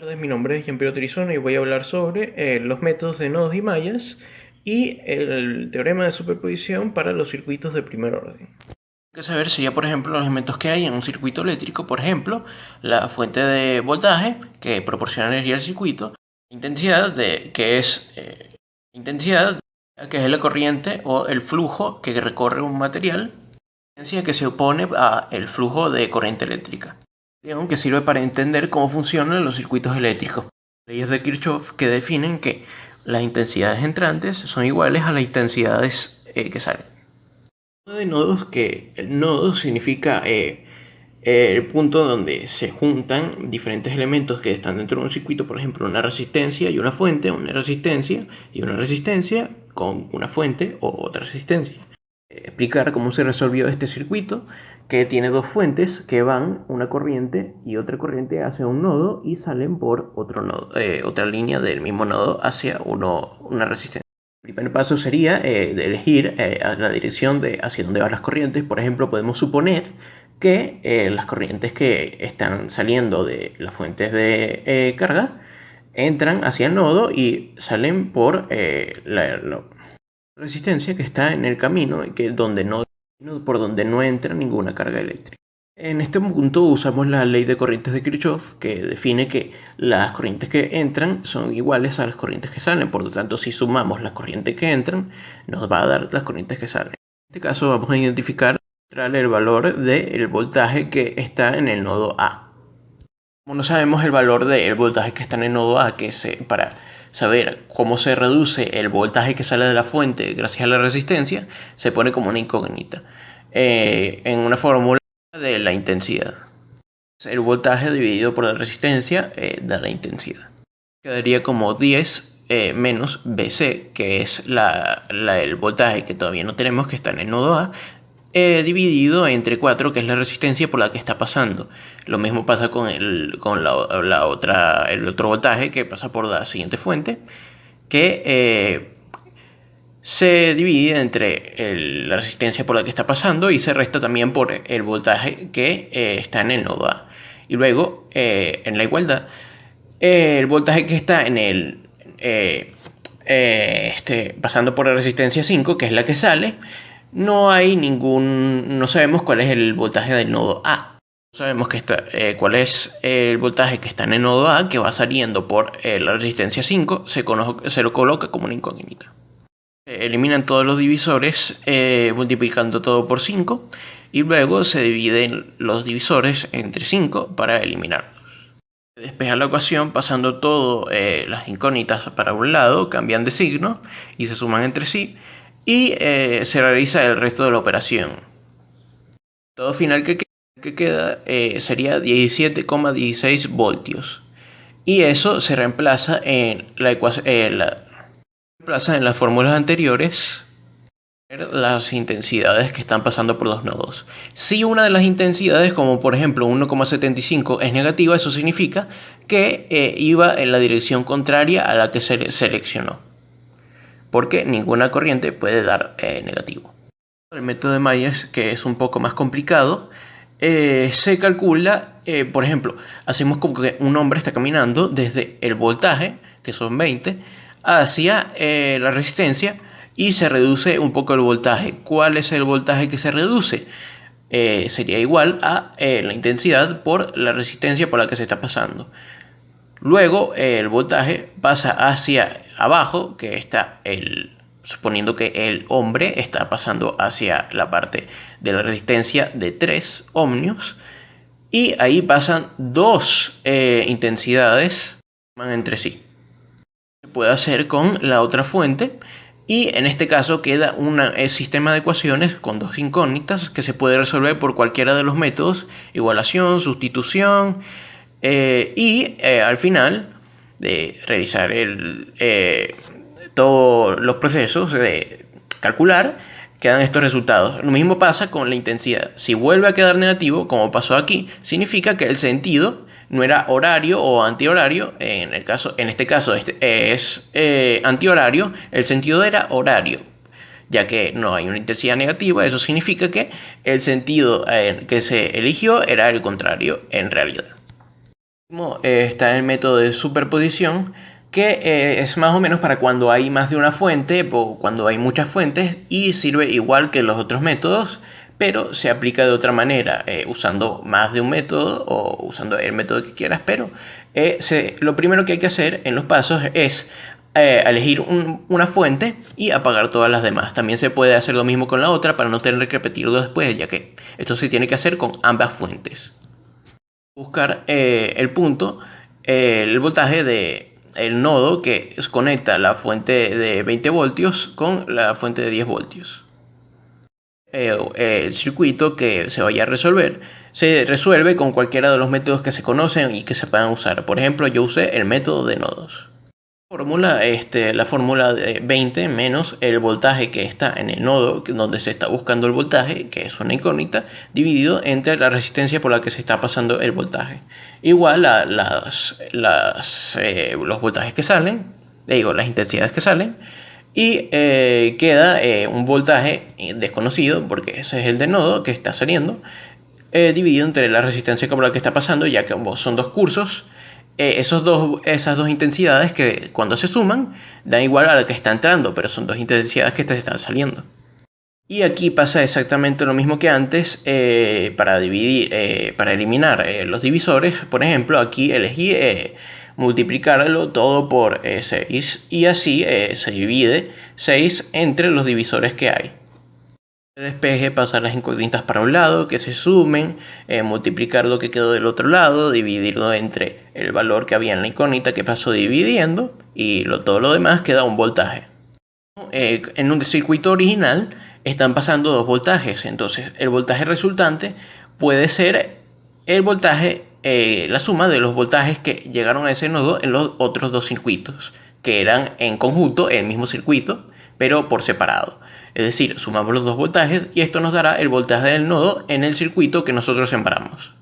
Tardes, mi nombre es Jean-Pierre Trizona y voy a hablar sobre los métodos de nodos y mallas y el teorema de superposición para los circuitos de primer orden. Lo que saber sería, por ejemplo, los elementos que hay en un circuito eléctrico, por ejemplo, la fuente de voltaje que proporciona energía al circuito, intensidad que es la corriente o el flujo que recorre un material, que se opone al flujo de corriente eléctrica, que sirve para entender cómo funcionan los circuitos eléctricos. Leyes de Kirchhoff que definen que las intensidades entrantes son iguales a las intensidades que salen. De nodos, que el nodo significa el punto donde se juntan diferentes elementos que están dentro de un circuito, por ejemplo, una resistencia y una fuente, una resistencia y una resistencia con una fuente o otra resistencia. Explicar cómo se resolvió este circuito, que tiene dos fuentes que van una corriente y otra corriente hacia un nodo y salen por otro nodo, otra línea del mismo nodo hacia una resistencia. El primer paso sería de elegir la dirección de hacia dónde van las corrientes. Por ejemplo, podemos suponer que las corrientes que están saliendo de las fuentes de carga entran hacia el nodo y salen por la resistencia que está en el camino por donde no entra ninguna carga eléctrica. En este punto usamos la ley de corrientes de Kirchhoff, que define que las corrientes que entran son iguales a las corrientes que salen. Por lo tanto, si sumamos las corrientes que entran, nos va a dar las corrientes que salen. En este caso vamos a identificar el valor del voltaje que está en el nodo A. Como no sabemos el valor del voltaje que está en el nodo A, para saber cómo se reduce el voltaje que sale de la fuente gracias a la resistencia, se pone como una incógnita en una fórmula de la intensidad. El voltaje dividido por la resistencia da la intensidad. Quedaría como 10 menos BC, que es el voltaje que todavía no tenemos, que está en el nodo A, dividido entre 4, que es la resistencia por la que está pasando. Lo mismo pasa con el otro voltaje que pasa por la siguiente fuente, que se divide entre la resistencia por la que está pasando y se resta también por el voltaje que está en el nodo A. Y luego, en la igualdad, el voltaje que está en pasando por la resistencia 5, que es la que sale, no sabemos cuál es el voltaje del nodo A. No sabemos cuál es el voltaje que está en el nodo A, que va saliendo por la resistencia 5, se lo coloca como una incógnita. Eliminan todos los divisores multiplicando todo por 5 y luego se dividen los divisores entre 5 para eliminarlos. Se despeja la ecuación pasando todas las incógnitas para un lado, cambian de signo y se suman entre sí y se realiza el resto de la operación. Todo final que queda sería 17,16 voltios y eso se reemplaza en la ecuación en las fórmulas anteriores las intensidades que están pasando por los nodos. Si una de las intensidades, como por ejemplo 1,75, es negativa, eso significa que iba en la dirección contraria a la que se seleccionó, porque ninguna corriente puede dar negativo. El método de Myers, que es un poco más complicado, se calcula, por ejemplo, hacemos como que un hombre está caminando desde el voltaje, que son 20, hacia la resistencia y se reduce un poco el voltaje. ¿Cuál es el voltaje que se reduce? Sería igual a la intensidad por la resistencia por la que se está pasando. Luego el voltaje pasa hacia abajo, que está suponiendo que el hombre está pasando hacia la parte de la resistencia de 3 ohmios y ahí pasan dos intensidades entre sí. Se puede hacer con la otra fuente y en este caso queda un sistema de ecuaciones con dos incógnitas que se puede resolver por cualquiera de los métodos: igualación, sustitución, y al final de realizar todos los procesos de calcular, quedan estos resultados. Lo mismo pasa con la intensidad. Si vuelve a quedar negativo, como pasó aquí, significa que el sentido no era horario o antihorario. En este caso es antihorario. El sentido era horario, ya que no hay una intensidad negativa. Eso significa que el sentido que se eligió era el contrario en realidad. Está el método de superposición, que es más o menos para cuando hay más de una fuente o cuando hay muchas fuentes, y sirve igual que los otros métodos, pero se aplica de otra manera, usando más de un método o usando el método que quieras. Pero lo primero que hay que hacer en los pasos es elegir una fuente y apagar todas las demás. También se puede hacer lo mismo con la otra para no tener que repetirlo después, ya que esto se tiene que hacer con ambas fuentes. Buscar el punto, el voltaje de el nodo que conecta la fuente de 20 voltios con la fuente de 10 voltios. El circuito que se vaya a resolver se resuelve con cualquiera de los métodos que se conocen y que se puedan usar. Por ejemplo, yo usé el método de nodos. La fórmula de 20 menos el voltaje que está en el nodo donde se está buscando el voltaje, que es una incógnita, dividido entre la resistencia por la que se está pasando el voltaje. Igual a los voltajes que salen, las intensidades que salen, y queda un voltaje desconocido, porque ese es el de nodo que está saliendo, dividido entre la resistencia por la que está pasando, ya que son dos cursos. Esas dos intensidades que cuando se suman dan igual a la que está entrando, pero son dos intensidades que te están saliendo. Y aquí pasa exactamente lo mismo que antes. Para eliminar los divisores, por ejemplo, aquí elegí multiplicarlo todo por 6, y así se divide 6 entre los divisores que hay. El despeje, pasar las incógnitas para un lado, que se sumen, multiplicar lo que quedó del otro lado, dividirlo entre el valor que había en la incógnita que pasó dividiendo, y todo lo demás queda un voltaje. En un circuito original están pasando dos voltajes, entonces el voltaje resultante puede ser el voltaje, la suma de los voltajes que llegaron a ese nodo en los otros dos circuitos, que eran en conjunto el mismo circuito, pero por separado. Es decir, sumamos los dos voltajes y esto nos dará el voltaje del nodo en el circuito que nosotros sembramos.